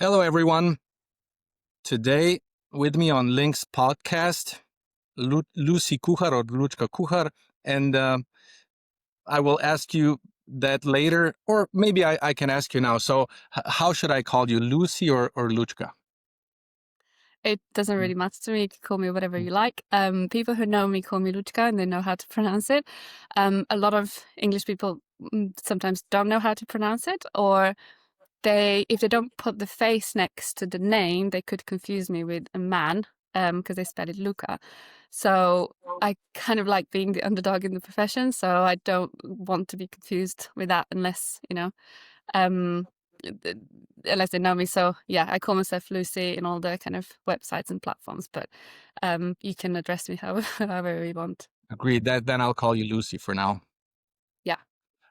Hello, everyone. Today, with me on Lynx Podcast, Lucy Kuhar or Lučka Kuhar, and I will ask you that later, or maybe I can ask you now. So, how should I call you, Lucy or Lučka? It doesn't really matter to me. You can call me whatever you like. People who know me call me Lučka and they know how to pronounce it. A lot of English people sometimes don't know how to pronounce it, or if they don't put the face next to the name, they could confuse me with a man because they spell it Luka. So I kind of like being the underdog in the profession. So I don't want to be confused with that unless unless they know me. So yeah, I call myself Lucy in all the kind of websites and platforms, but you can address me however you want. Agreed. Then I'll call you Lucy for now. Yeah.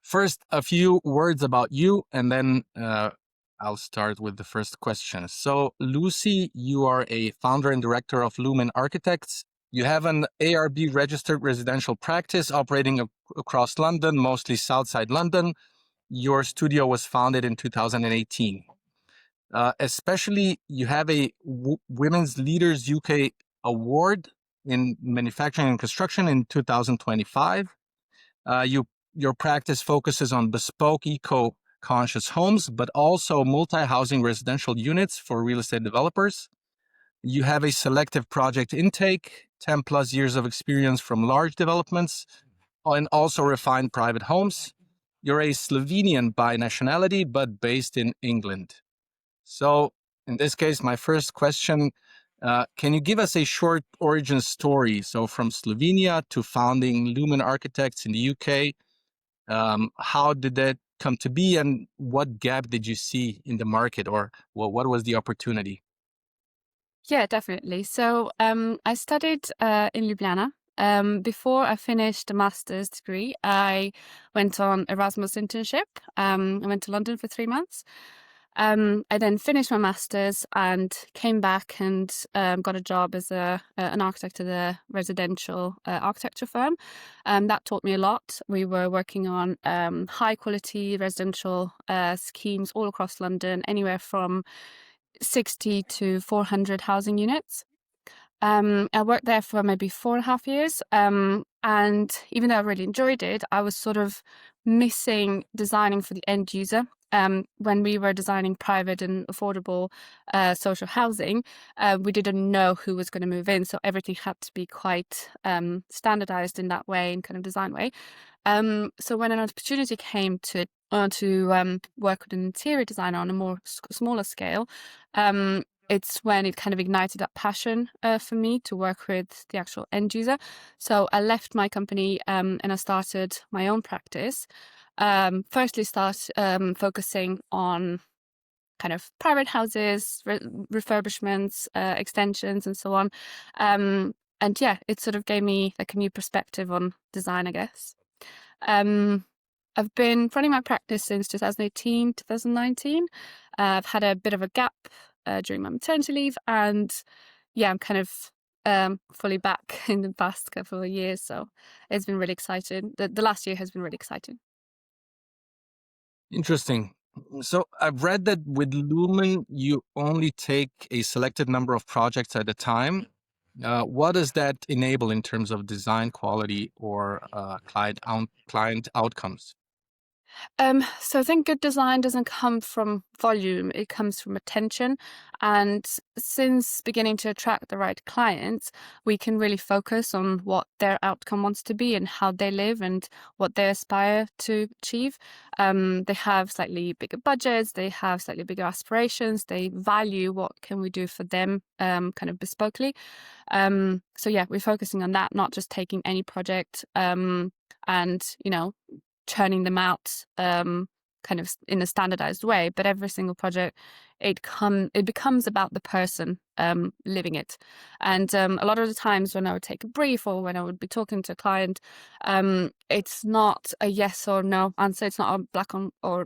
First, a few words about you, and then I'll start with the first question. So, Lucy, you are a founder and director of Lumen Architects. You have an ARB registered residential practice operating across London, mostly Southside London. Your studio was founded in 2018. Especially, you have a Women's Leaders UK Award in Manufacturing and Construction in 2025. Your practice focuses on bespoke, eco-conscious homes, but also multi-housing residential units for real estate developers. You have a selective project intake, 10 plus years of experience from large developments, and also refined private homes. You're a Slovenian by nationality, but based in England. So in this case, my first question, can you give us a short origin story? So from Slovenia to founding Lumen Architects in the UK, how did that come to be, and what gap did you see in the market, or what was the opportunity? Yeah, definitely. So I studied in Ljubljana. Before I finished a master's degree, I went on Erasmus internship. I went to London for 3 months. I then finished my master's and came back and got a job as an architect at a residential architecture firm. That taught me a lot. We were working on high quality residential schemes all across London, anywhere from 60 to 400 housing units. I worked there for maybe 4.5 years. And even though I really enjoyed it, I was sort of missing designing for the end user. When we were designing private and affordable social housing, we didn't know who was going to move in. So everything had to be quite standardized in that way and kind of design way. So when an opportunity came to work with an interior designer on a more smaller scale, it's when it kind of ignited that passion for me to work with the actual end user. So I left my company and I started my own practice. Firstly, focusing on kind of private houses, refurbishments, extensions, and so on. And yeah, it sort of gave me like a new perspective on design, I guess. I've been running my practice since 2018, 2019. I've had a bit of a gap during my maternity leave, and yeah, I'm kind of fully back in the past couple of years. So it's been really exciting. The last year has been really exciting. Interesting. So I've read that with Lumen, you only take a selected number of projects at a time. What does that enable in terms of design quality or client outcomes? So I think good design doesn't come from volume, it comes from attention. And since beginning to attract the right clients, we can really focus on what their outcome wants to be and how they live and what they aspire to achieve. They have slightly bigger budgets, they have slightly bigger aspirations, they value what can we do for them kind of bespokely. So yeah, we're focusing on that, not just taking any project and, churning them out kind of in a standardized way, but every single project it becomes about the person living it. And a lot of the times when I would take a brief or when I would be talking to a client, it's not a yes or no answer, it's not a black or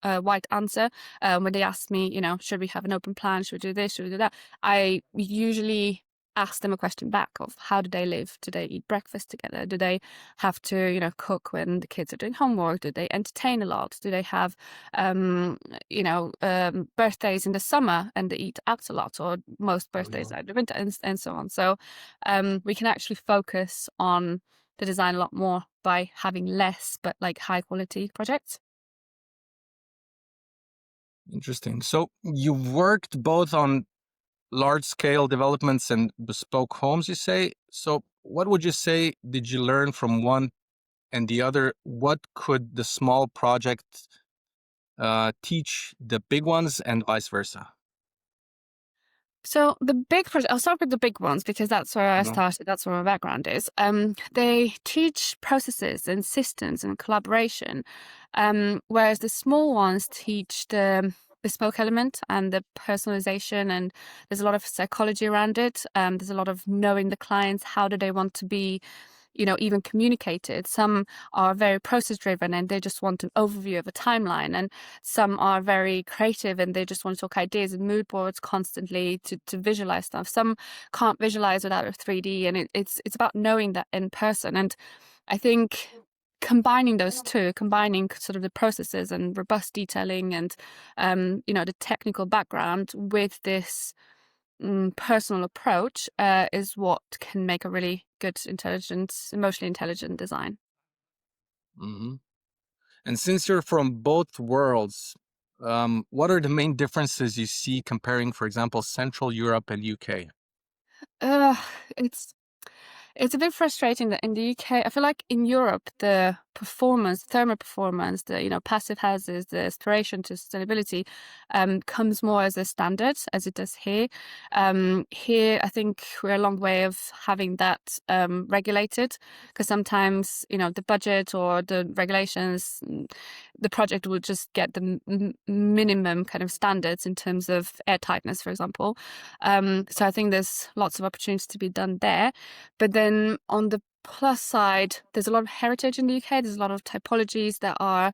white answer. When they ask me, should we have an open plan, should we do this, should we do that, I usually ask them a question back of how do they live? Do they eat breakfast together? Do they have to, cook when the kids are doing homework? Do they entertain a lot? Do they have, birthdays in the summer and they eat out a lot, or most birthdays are in the winter, and so on. So we can actually focus on the design a lot more by having less but like high quality projects. Interesting. So you worked both on large scale developments and bespoke homes, you say. So what would you say did you learn from one and the other? What could the small project teach the big ones, and vice versa? So the big project, I'll start with the big ones because that's where I started. That's where my background is. They teach processes and systems and collaboration, whereas the small ones teach the bespoke element and the personalization. And there's a lot of psychology around it. There's a lot of knowing the clients. How do they want to be, even communicated? Some are very process driven and they just want an overview of a timeline, and some are very creative and they just want to talk ideas and mood boards constantly to visualize stuff. Some can't visualize without a 3D, and it's about knowing that in person. And I think combining those two, combining sort of the processes and robust detailing and the technical background with this personal approach is what can make a really good, intelligent, emotionally intelligent design. Mm-hmm. And since you're from both worlds, what are the main differences you see comparing, for example, Central Europe and UK? Uh, it's It's a bit frustrating that in the UK, I feel like in Europe, the performance, thermal performance, the passive houses, the aspiration to sustainability, comes more as a standard as it does here. Here, I think we're a long way of having that regulated, because sometimes the budget or the regulations, the project will just get the minimum kind of standards in terms of air tightness, for example. So I think there's lots of opportunities to be done there. But then on the plus side, there's a lot of heritage in the UK. There's a lot of typologies that are,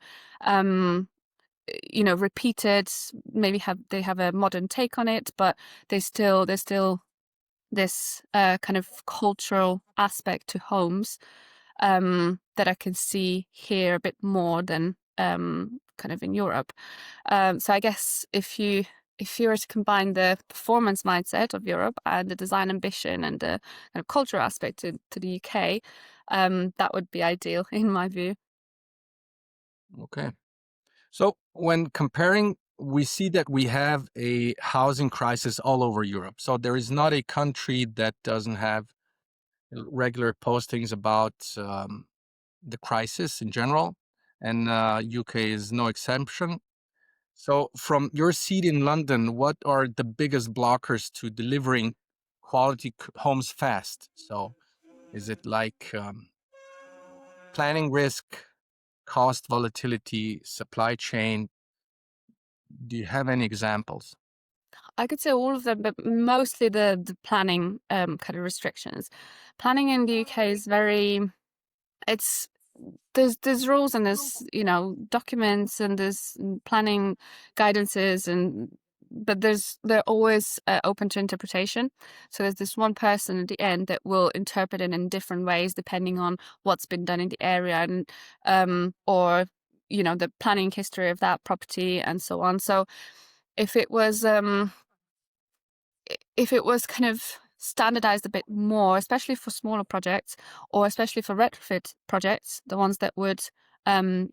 repeated. Maybe they have a modern take on it, but there's still this kind of cultural aspect to homes that I can see here a bit more than kind of in Europe. So I guess if you were to combine the performance mindset of Europe and the design ambition and the kind of cultural aspect to the UK, that would be ideal in my view. Okay. So when comparing, we see that we have a housing crisis all over Europe. So there is not a country that doesn't have regular postings about the crisis in general, and UK is no exception. So from your seat in London, what are the biggest blockers to delivering quality homes fast? So is it like planning risk, cost volatility, supply chain? Do you have any examples? I could say all of them, but mostly the planning kind of restrictions. Planning in the UK is very it's there's rules and there's documents and there's planning guidances, and but they're always open to interpretation. So there's this one person at the end that will interpret it in different ways depending on what's been done in the area, and or the planning history of that property and so on. So if it was kind of standardized a bit more, especially for smaller projects or especially for retrofit projects, the ones that would, add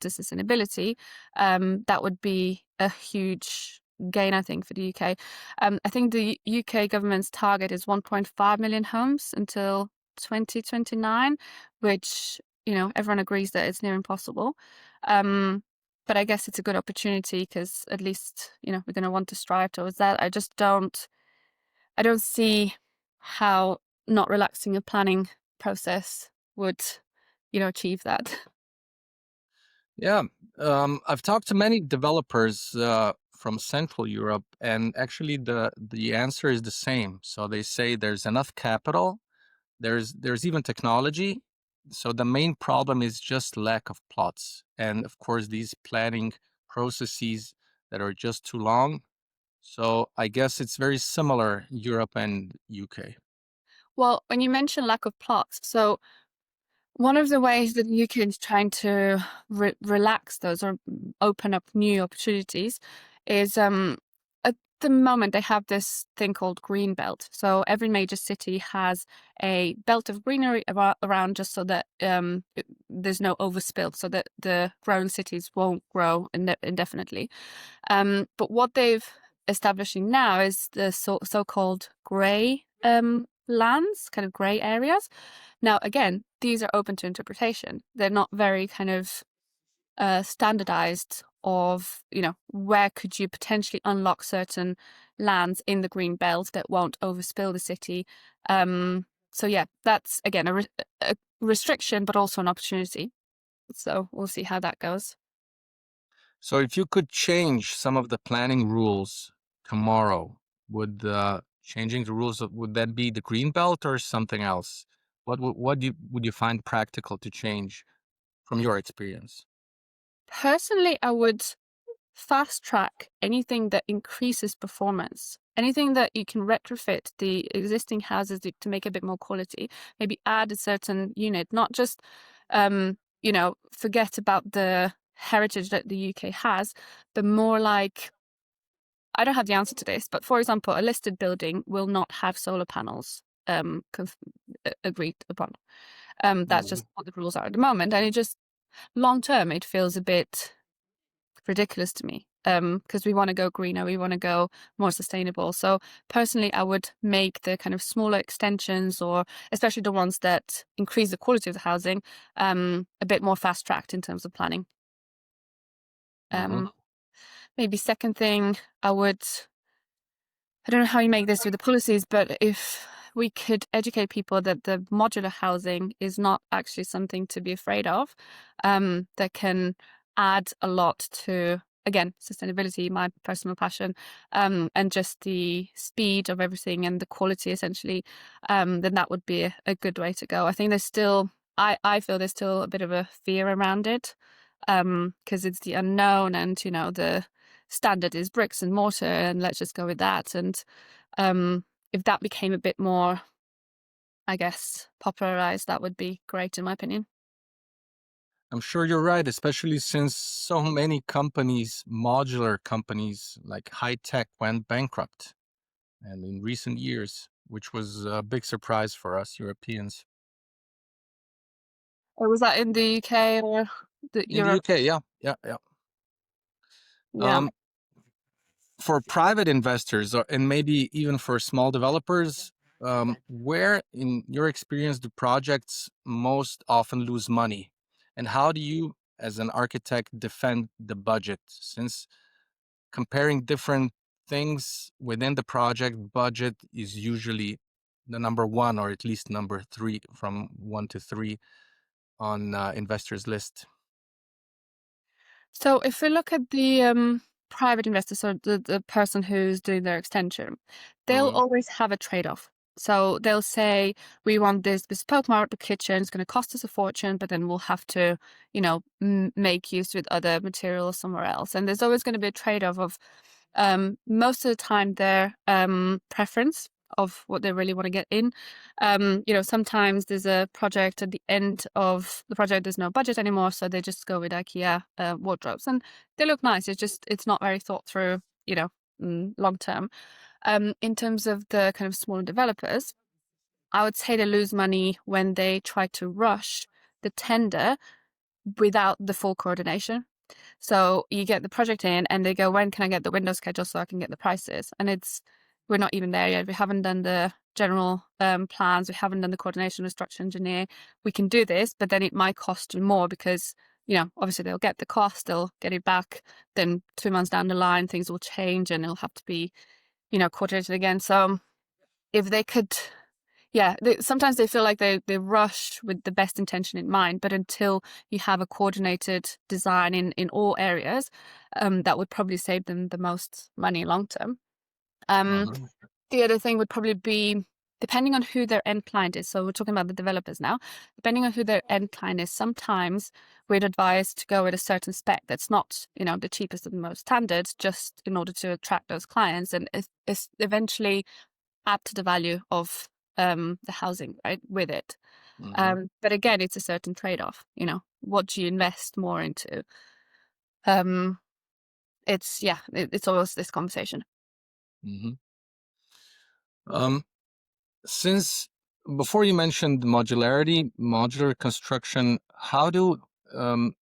to sustainability, that would be a huge gain, I think, for the UK. I think the UK government's target is 1.5 million homes until 2029, which, everyone agrees that it's near impossible. But I guess it's a good opportunity because at least, we're going to want to strive towards that. I don't see how not relaxing a planning process would, achieve that. Yeah, I've talked to many developers from Central Europe, and actually the answer is the same. So they say there's enough capital, there's even technology. So the main problem is just lack of plots, and of course these planning processes that are just too long. So I guess it's very similar, Europe and UK. Well, when you mention lack of plots, so one of the ways that the UK is trying to relax those or open up new opportunities is at the moment they have this thing called green belt. So every major city has a belt of greenery around just so that there's no overspill, so that the growing cities won't grow indefinitely. But what they've establishing now is the so-called grey lands, kind of grey areas. Now, again, these are open to interpretation. They're not very kind of standardized of, where could you potentially unlock certain lands in the green belt that won't overspill the city. So yeah, that's again a restriction, but also an opportunity. So we'll see how that goes. So if you could change some of the planning rules tomorrow, would changing the rules would that be the green belt or something else? Would you find practical to change from your experience? Personally, I would fast track anything that increases performance, anything that you can retrofit the existing houses to make a bit more quality, maybe add a certain unit, not just forget about the heritage that the UK has, but more like, I don't have the answer to this, but for example, a listed building will not have solar panels agreed upon. That's just what the rules are at the moment, and it just long term it feels a bit ridiculous to me, because we want to go greener, we want to go more sustainable. So personally, I would make the kind of smaller extensions, or especially the ones that increase the quality of the housing, a bit more fast tracked in terms of planning. Mm-hmm. Maybe second thing, I don't know how you make this with the policies, but if we could educate people that the modular housing is not actually something to be afraid of, that can add a lot to, again, sustainability, my personal passion, and just the speed of everything and the quality essentially, then that would be a good way to go. I think there's still, I feel there's still a bit of a fear around it, because it's the unknown, and the standard is bricks and mortar, and let's just go with that. And if that became a bit more, I guess, popularized, that would be great in my opinion. I'm sure you're right, especially since so many companies, modular companies like high tech, went bankrupt, and in recent years, which was a big surprise for us Europeans. Or was that in the UK or the In the Europe? UK, yeah, yeah, yeah. Yeah. Um, for private investors, and maybe even for small developers, where in your experience do projects most often lose money? And how do you, as an architect, defend the budget? Since comparing different things within the project, budget is usually the number one, or at least number three, from one to three on investors' list. So if we look at the private investor, so the person who's doing their extension, they'll Mm-hmm. always have a trade-off. So they'll say, we want this bespoke marble kitchen, it's going to cost us a fortune, but then we'll have to, make use with other materials somewhere else. And there's always going to be a trade-off of most of the time their preference of what they really want to get in. Sometimes there's a project at the end of the project, there's no budget anymore, so they just go with IKEA wardrobes, and they look nice. It's not very thought through, long term. In terms of the kind of smaller developers, I would say they lose money when they try to rush the tender without the full coordination. So you get the project in and they go, when can I get the window schedule so I can get the prices? And we're not even there yet. We haven't done the general plans. We haven't done the coordination with structural engineer. We can do this, but then it might cost you more because, obviously they'll get the cost, they'll get it back. Then 2 months down the line, things will change and it'll have to be, coordinated again. So if they could, yeah, sometimes they feel like they rush with the best intention in mind, but until you have a coordinated design in all areas, that would probably save them the most money long term. Um, Mm-hmm. the other thing would probably be depending on who their end client is, so we're talking about the developers now, depending on who their end client is, sometimes we'd advise to go with a certain spec that's not, the cheapest and the most standard, just in order to attract those clients and it's eventually add to the value of the housing, right, with it. Mm-hmm. But again, it's a certain trade-off, what do you invest more into? It's always this conversation. Mm-hmm. Since before you mentioned modularity, modular construction,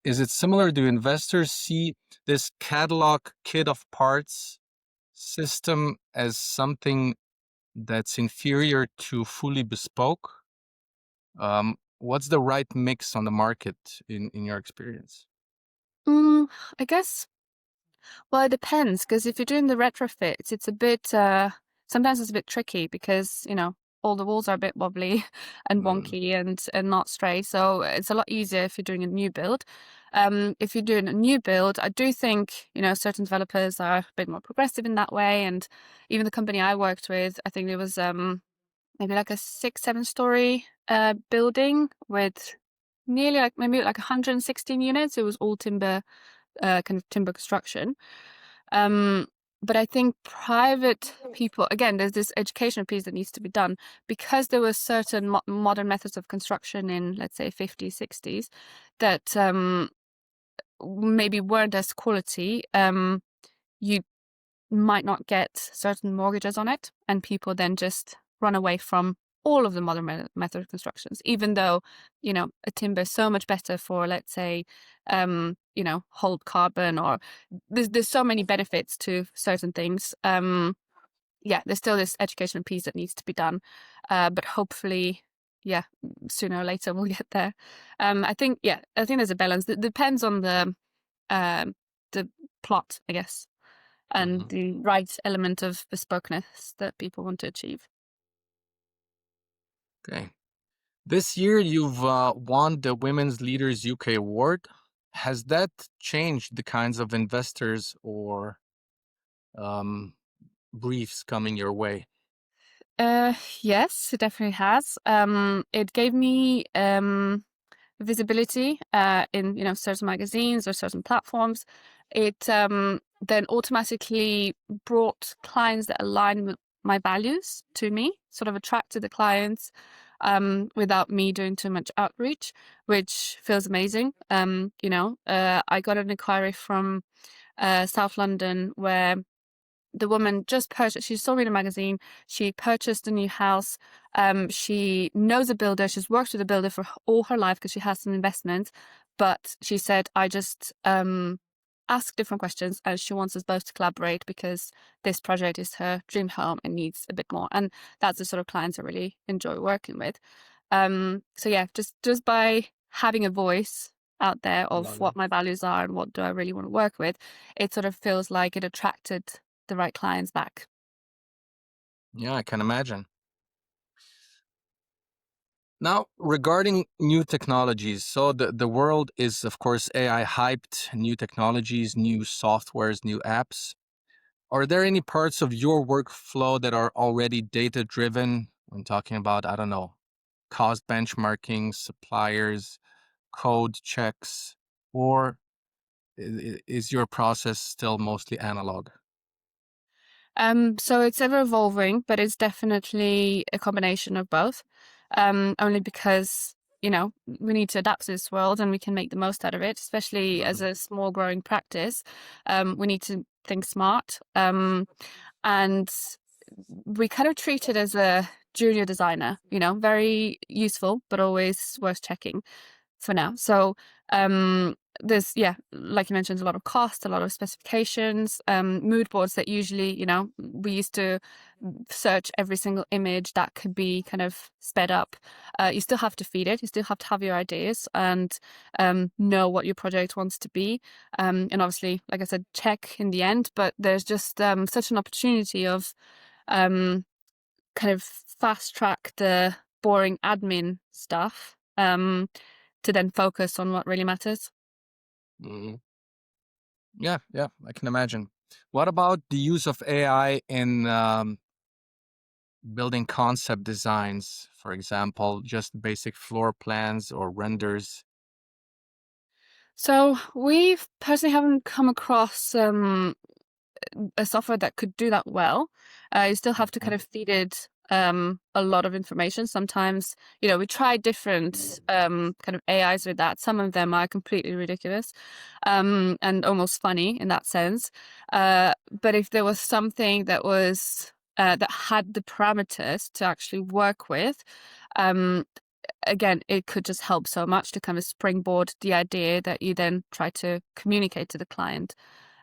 is it similar? Do investors see this catalog kit of parts system as something that's inferior to fully bespoke? What's the right mix on the market in your experience? I guess, well, it depends, because if you're doing the retrofits, it's a bit, sometimes it's a bit tricky because, all the walls are a bit wobbly and wonky and not straight. So it's a lot easier if you're doing a new build. If you're doing a new build, I do think, certain developers are a bit more progressive in that way. And even the company I worked with, I think it was maybe like a 6-7 story building with nearly maybe 116 units. It was all timber, kind of timber construction. But I think private people, again, there's this educational piece that needs to be done because there were certain modern methods of construction in, let's say, 50s, 60s that maybe weren't as quality. You might not get certain mortgages on it, and people then just run away from all of the modern method of constructions, even though, a timber is so much better for, let's say, hold carbon, or there's so many benefits to certain things. There's still this educational piece that needs to be done, but hopefully, sooner or later we'll get there. I think there's a balance. It depends on the plot, I guess, and the right element of bespokeness that people want to achieve. Okay. This year, you've won the Women's Leaders UK Award. Has that changed the kinds of investors or briefs coming your way? Yes, it definitely has. It gave me visibility in certain magazines or certain platforms. It then automatically brought clients that align with my values to me, sort of attracted the clients without me doing too much outreach, which feels amazing. I got an inquiry from South London where the woman just purchased, she saw me in a magazine, she purchased a new house. She knows a builder, she's worked with a builder for all her life because she has some investment. But she said, I just ask different questions and she wants us both to collaborate because this project is her dream home and needs a bit more. And that's the sort of clients I really enjoy working with. Just by having a voice out there of what my values are and what do I really want to work with, it sort of feels like it attracted the right clients back. Yeah, I can imagine. Now, regarding new technologies, so the world is, of course, AI hyped, new technologies, new softwares, new apps. Are there any parts of your workflow that are already data driven when talking about, I don't know, cost benchmarking, suppliers, code checks, or is your process still mostly analog? So it's ever evolving, but it's definitely a combination of both. Only because, we need to adapt to this world and we can make the most out of it, especially as a small growing practice. We need to think smart. And we kind of treat it as a junior designer, very useful, but always worth checking for now. So there's, like you mentioned, a lot of cost, a lot of specifications, mood boards that usually, we used to search every single image that could be kind of sped up. You still have to feed it. You still have to have your ideas and know what your project wants to be. And obviously, like I said, check in the end, but there's just such an opportunity of kind of fast track the boring admin stuff to then focus on what really matters. Mhm. Yeah, I can imagine. What about the use of AI in building concept designs, for example, just basic floor plans or renders? So we personally haven't come across a software that could do that well. You still have to kind of feed it a lot of information. Sometimes, we try different kind of AIs with that. Some of them are completely ridiculous and almost funny in that sense. But if there was something that was that had the parameters to actually work with, um, again, it could just help so much to kind of springboard the idea that you then try to communicate to the client.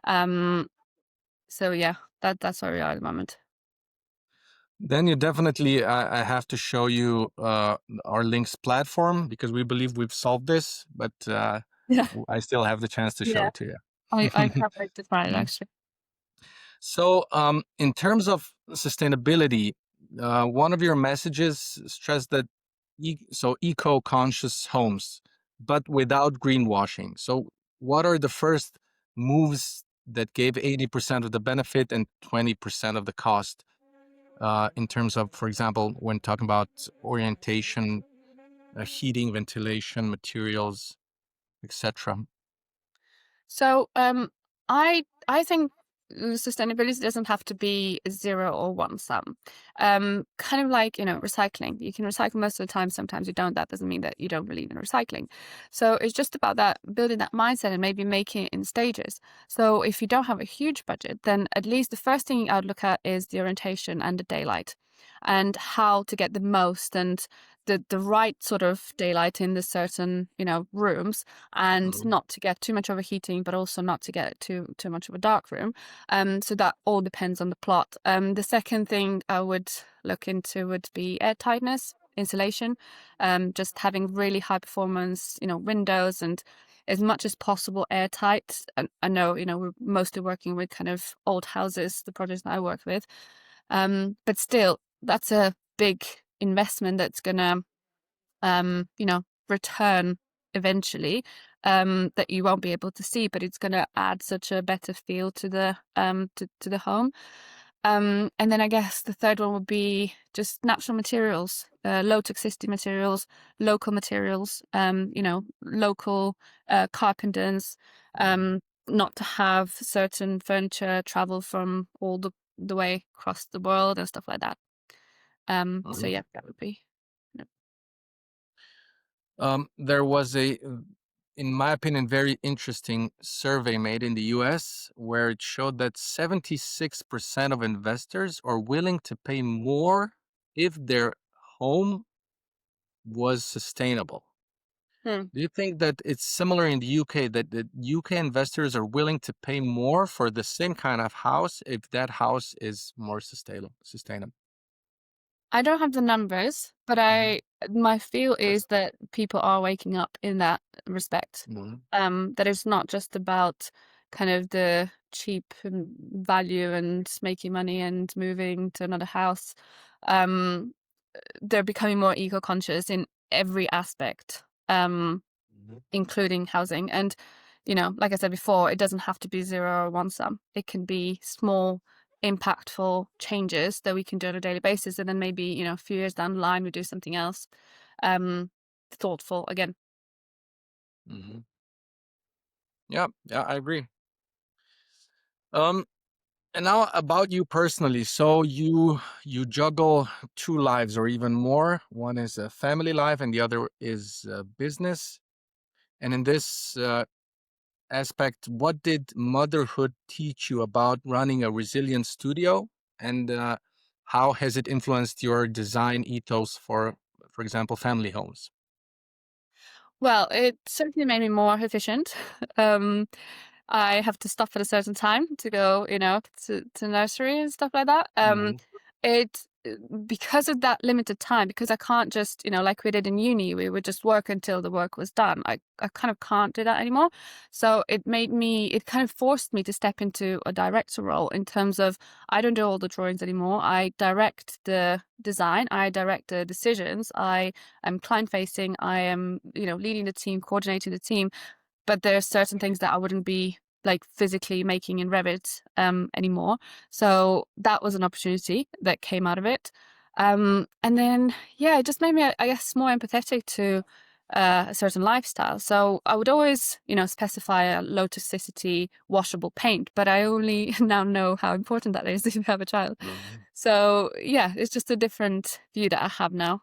Um, so yeah, that's where we are at the moment. Then you definitely, I have to show you our Lynx platform, because we believe we've solved this, but Yeah, I still have the chance to show yeah. it to I you. can't wait to try it actually. So, in terms of sustainability, one of your messages stressed that eco-conscious homes, but without greenwashing. So, what are the first moves that gave 80% of the benefit and 20% of the cost, in terms of, for example, when talking about orientation, heating, ventilation, materials, etc.? So I think sustainability doesn't have to be a zero or one sum. Kind of like, recycling. You can recycle most of the time, sometimes you don't. That doesn't mean that you don't believe in recycling. So it's just about that, building that mindset and maybe making it in stages. So if you don't have a huge budget, then at least the first thing I would look at is the orientation and the daylight and how to get the most and the right sort of daylight in the certain, rooms, and Mhm. not to get too much overheating, but also not to get too much of a dark room. So that all depends on the plot. The second thing I would look into would be air tightness, insulation, just having really high performance, windows and as much as possible airtight. And I know, we're mostly working with kind of old houses, the projects that I work with. But still, that's a big investment that's gonna return eventually, that you won't be able to see, but it's going to add such a better feel to the to the home. And then I guess the third one would be just natural materials, low toxicity materials, local materials, local carpenters, not to have certain furniture travel from all the way across the world and stuff like that. So Mhm. yeah, that would be. There was in my opinion, very interesting survey made in the US where it showed that 76% of investors are willing to pay more if their home was sustainable. Hmm. Do you think that it's similar in the UK, that the UK investors are willing to pay more for the same kind of house if that house is more sustainable? I don't have the numbers, but Mhm. my feel is that people are waking up in that respect. Mhm. That it's not just about kind of the cheap value and making money and moving to another house. Um, they're becoming more eco-conscious in every aspect. Mhm. Including housing. And, like I said before, it doesn't have to be zero or one sum. It can be small, impactful changes that we can do on a daily basis. And then maybe, a few years down the line, we do something else. Thoughtful again. Mhm. Yeah, yeah, I agree. Um, And now about you personally. So you juggle two lives or even more. One is a family life, and the other is business. And in this aspect, what did motherhood teach you about running a resilient studio, and how has it influenced your design ethos for example, family homes? Well, it certainly made me more efficient. um, I have to stop at a certain time to go, to nursery and stuff like that. Mhm. It Because of that limited time, because I can't just, like we did in uni, we would just work until the work was done. I kind of can't do that anymore. So it kind of forced me to step into a director role in terms of I don't do all the drawings anymore. I direct the design, I direct the decisions, I am client facing, I am, leading the team, coordinating the team, but there are certain things that I wouldn't be like physically making in Revit anymore. So that was an opportunity that came out of it. And then, yeah, it just made me, I guess, more empathetic to a certain lifestyle. So I would always, specify a low toxicity washable paint, but I only now know how important that is if you have a child. Mhm. So yeah, it's just a different view that I have now.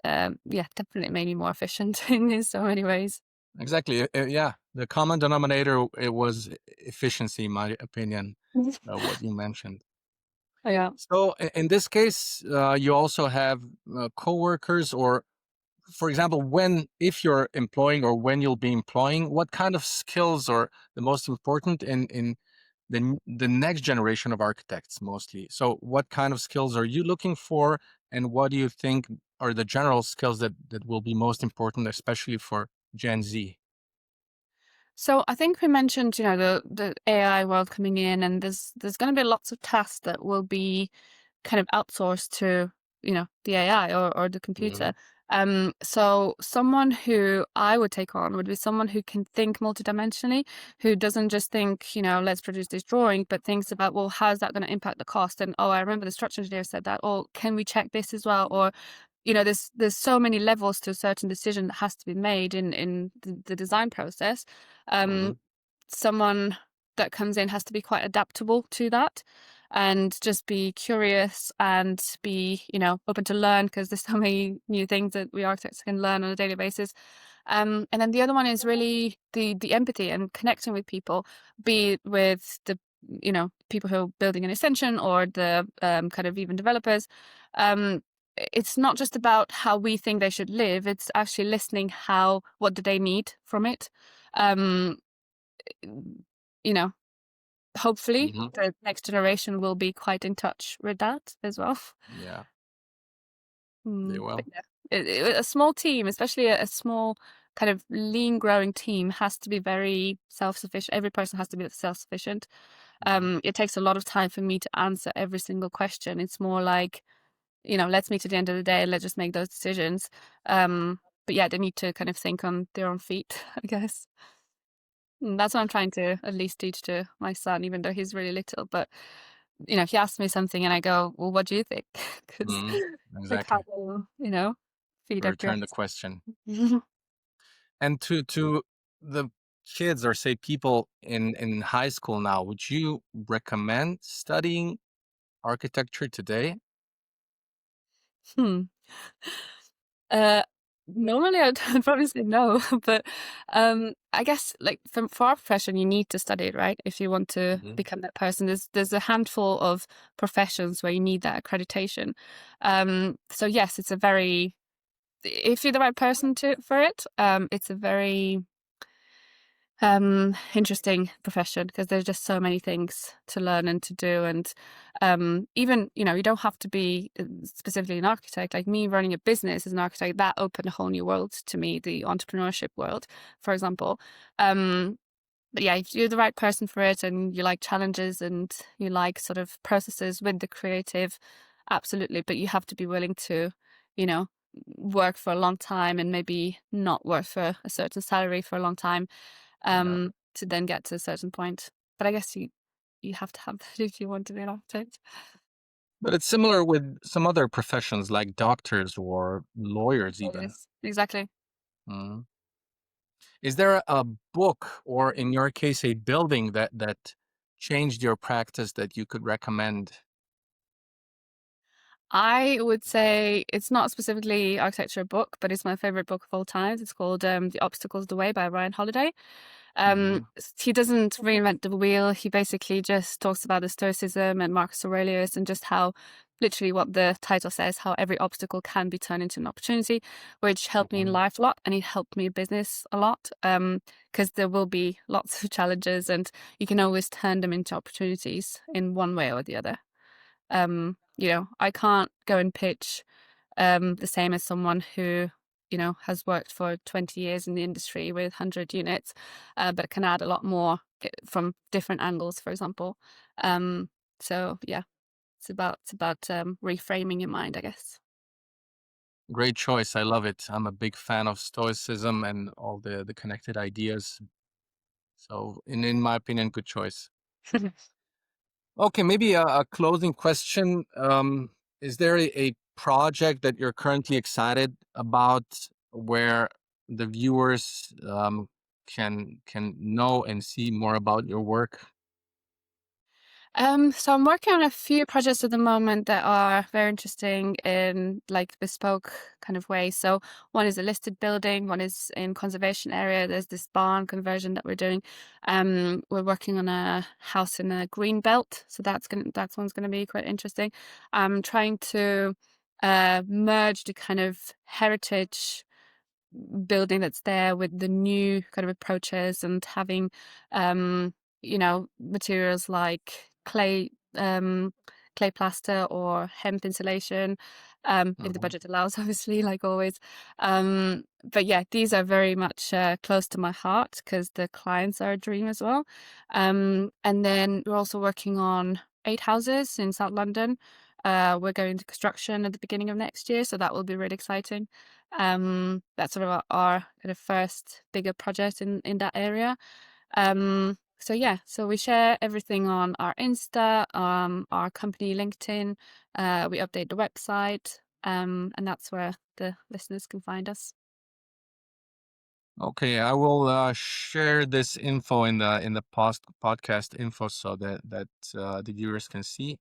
Yeah, definitely made me more efficient in so many ways. Exactly. Yeah, the common denominator, it was efficiency, in my opinion, what you mentioned. Yeah. So in this case, you also have coworkers, or for example, if you're employing or when you'll be employing, what kind of skills are the most important in the next generation of architects mostly? So what kind of skills are you looking for, and what do you think are the general skills that will be most important, especially for Gen Z? So I think we mentioned, the AI world coming in, and there's going to be lots of tasks that will be kind of outsourced to, the AI or the computer. Mhm. So someone who I would take on would be someone who can think multidimensionally, who doesn't just think, let's produce this drawing, but thinks about, well, how's that going to impact the cost? And oh, I remember the structural engineer said that. Or can we check this as well? Or there's so many levels to a certain decision that has to be made in the design process. Mhm. Um, Someone that comes in has to be quite adaptable to that, and just be curious and be open to learn, because there's so many new things that we architects can learn on a daily basis. And then the other one is really the empathy and connecting with people, be it with the people who are building an extension, or the kind of even developers. It's not just about how we think they should live, it's actually listening, what do they need from it. um you know Hopefully Mhm. the next generation will be quite in touch with that as well. Yeah, they But will. yeah, a small team, especially a small kind of lean growing team, has to be very self-sufficient. Every person has to be self-sufficient. Mhm. It takes a lot of time for me to answer every single question. It's more like, let's meet at the end of the day and let's just make those decisions. But yeah, they need to kind of think on their own feet, I guess. That's what I'm trying to at least teach to my son, even though he's really little. But he asks me something and I go, "Well, what do you think?" Because Mhm. I Exactly. can't, feed everyone. Return the question. And to the kids, or say people in high school now, would you recommend studying architecture today? Hmm. Uh, Normally I'd probably say no, but I guess, like, for our profession, you need to study it, right? If you want to Mhm. become that person, there's a handful of professions where you need that accreditation. So yes, it's a very, if you're the right person for it, it's a very interesting profession, because there's just so many things to learn and to do. And even, you don't have to be specifically an architect. Like me running a business as an architect, that opened a whole new world to me, the entrepreneurship world, for example. But yeah, if you're the right person for it and you like challenges and you like sort of processes with the creative, absolutely. But you have to be willing to, you know work for a long time, and maybe not work for a certain salary for a long time, Yeah. to then get to a certain point. But I guess you have to have that if you want to be an architect. But it's similar with some other professions like doctors or lawyers even. Yes, exactly. Mhm. Is there a book, or in your case a building that changed your practice that you could recommend? I would say it's not specifically architecture book, but it's my favorite book of all times. It's called The Obstacle's the Way by Ryan Holiday. Mhm. He doesn't reinvent the wheel. He basically just talks about the stoicism and Marcus Aurelius, and just how, literally what the title says, how every obstacle can be turned into an opportunity, which helped me in Mhm. life a lot, and it helped me in business a lot. Because there will be lots of challenges, and you can always turn them into opportunities in one way or the other. I can't go and pitch the same as someone who, has worked for 20 years in the industry with 100 units, but can add a lot more from different angles, for example. So yeah, it's about reframing your mind, I guess. Great choice. I love it. I'm a big fan of stoicism and all the connected ideas. So in my opinion, good choice. Okay, maybe a closing question. Is there a project that you're currently excited about where the viewers can know and see more about your work? So I'm working on a few projects at the moment that are very interesting in like bespoke kind of way. So one is a listed building, one is in conservation area. There's this barn conversion that we're doing. We're working on a house in a green belt, so that one's gonna be quite interesting. I'm trying to merge the kind of heritage building that's there with the new kind of approaches and having materials like clay plaster or hemp insulation, if the Mhm. budget allows, obviously, like always. But yeah, these are very much close to my heart because the clients are a dream as well. And then we're also working on 8 houses in South London. We're going to construction at the beginning of next year, so that will be really exciting. That's sort of our kind of first bigger project in that area. So yeah, so we share everything on our Insta, our company LinkedIn. We update the website, and that's where the listeners can find us. Okay, I will share this info in the podcast info so that the viewers can see.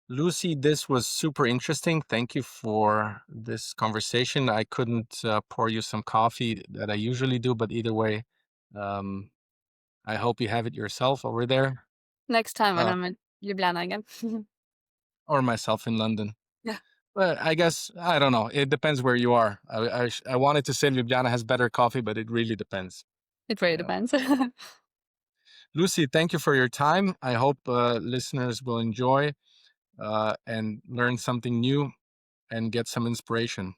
Lucy, this was super interesting. Thank you for this conversation. I couldn't pour you some coffee that I usually do, but either way, um, I hope you have it yourself over there, Next time when uh, I'm in Ljubljana again. or myself in London. Yeah, But I guess I don't know. It depends where you are. I wanted to say Ljubljana has better coffee, but it really depends. it really Yeah. depends. Lucy, thank you for your time. I hope listeners will enjoy and learn something new and get some inspiration.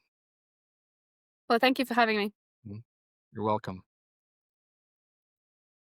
Well, thank you for having me. Mm. You're welcome.